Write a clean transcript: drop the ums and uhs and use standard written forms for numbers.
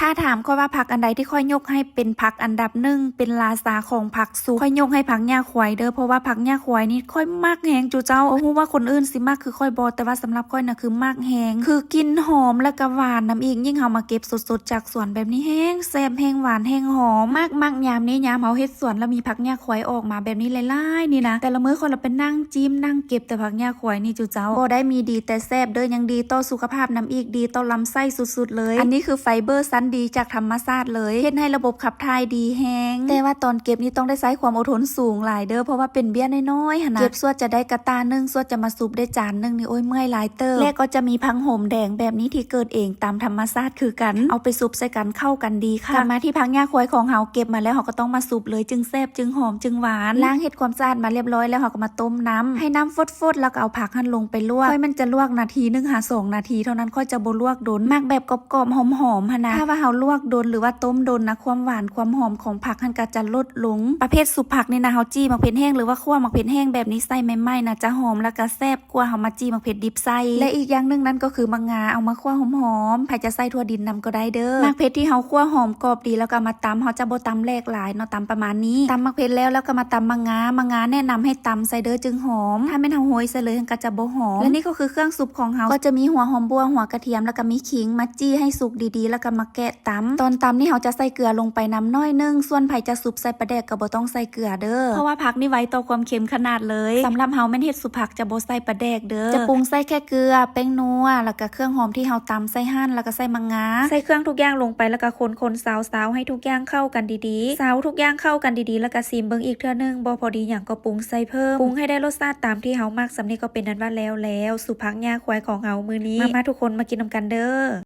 ถ้าถามค่อยว่าผักอันใดที่ค่อยยกให้เป็นผักอันดับหนึ่งเป็นราชาของผักสุกค่อยยกให้ผักหญ้าควายเด้อเพราะว่าผักหญ้าควายนี่ค่อยมักแหงจูเจ้าโอ้โหว่าคนอื่นสิมักคือค่อยบ่แต่ว่าสำหรับค่อยน่ะคือมักแหงคือกินหอมและก็หวานน้ำอีกยิ่งเฮามาเก็บสดๆจากสวนแบบนี้แห้งแซ่บแห้งหวานแห้งหอมมากยามนี้ยามเฮาเฮ็ดสวนแล้วมีผักหญ้าควายออกมาแบบนี้หลายๆนี่นะแต่ละมื้อคนเราเป็นนั่งจิ้มนั่งเก็บแต่ผักหญ้าควายนี่จูเจ้าบ่ได้มีดีแต่แซ่บเด้อยังดีต่อสุขภาพน้ำอีกดีต่อลำไส้สุดๆเลยอันนี้คือไฟเบอร์ชั้นดีจากธรรมชาติเลยเฮ็ดให้ระบบขับถ่ายดีแฮงแต่ว่าตอนเก็บนี่ต้องได้ใช้ความอดทนสูงหลายเด้อเพราะว่าเป็นเบี้ยน้อยๆหั่นนะเก็บสวดจะได้กระตานึงสวดจะมาซุปได้จานนึงนี่โอ้ยเมื่อยหลายเตอร์แล้วก็จะมีพังโหมแดงแบบนี้ที่เกิดเองตามธรรมชาติคือกันเอาไปซุปใส่กันเข้ากันดีค่ะกลับมาที่พังหญ้าควายของเฮาเก็บมาแล้วเฮาก็ต้องมาซุปเลยจึงแซ่บจึงหอมจึงหวานล้างเฮ็ดความสะอาดมาเรียบร้อยแล้วเฮาก็มาต้มน้ำให้น้ำฟดๆแล้วก็เอาผักหั่นลงไปลวกค่อยมันจะลวกนาทีนึงหา2นาทีเท่านั้นค่อยจะบ่ลวกโดนมากแบบกรอบๆหอมๆหั่นนะถ้าว่าเฮาลวกโดนหรือว่าต้มโดนนะความหวานความหอมของผักหั่นก็จะลดลงประเภทสุปผักนี่นะเฮาจี้มักเผ็ดแห้งหรือว่าคั่วมักเผ็ดแห้งแบบนี้ใส่ใหม่ๆนะจะหอมแล้วก็แซ่บกว่าเฮามาจี้มักเผ็ดดิบใส่และอีกอย่างนึงนั่นก็คือมะงาเอามาคั่วหอมๆใครจะใส่ถั่วดินนำก็ได้เด้อมักเผ็ดที่เฮาคั่วหอมกรอบดีแล้วก็มาตำเฮาจะบ่ตำแหลกหลายเนาะตำประมาณนี้ตำมักเผ็ดแล้วก็มาตำมะงาแนะนำให้ตำใส่เด้อจึงหอมถ้าแม่นเฮาโหยใส่เลยก็จะบ่หอมและนี่ก็คือเครื่องซุปของเฮาก็จะมีหัวหอมบัวหัวกระเทียมแล้วก็มีขิงมาจี้ให้สุกดีๆแล้วก็มาแกะตำตอนตำนี่เฮาจะใส่เกลือลงไปน้ำน้อยนึงส่วนไผจะซุปใส่ปลาแดกก็บ่ต้องใส่เกลือเด้อเพราะว่าผักนี่ไว้ต่อความเค็มขนาดเลยสำหรับเฮาแม่นเฮ็ดสุปผักจะบ่ใส่ปลาแดกเด้อจะปรุงใส่แค่เกลือแป้งนัวแล้วก็เครื่องหอมที่เฮาตำใส่หั่นแล้วก็ใส่มะงาใส่เครื่องทุกอย่างลงไปแล้วก็คนๆซาวๆให้ทุกอย่างเข้ากันดีๆซาวทุกอย่างเข้ากันดีๆแล้วก็ซิมเบิ่งอีกเทื่อนึงบ่พอดีหยังก็ปรุงใส่เพิ่มปรุงให้ได้รสชาติตามที่เฮามักสำนี้ก็เป็นนั้นว่าแล้วสุปผักหญ้าควายของเฮามื้อนี้มาทุกคนมากินนำกันเด้อ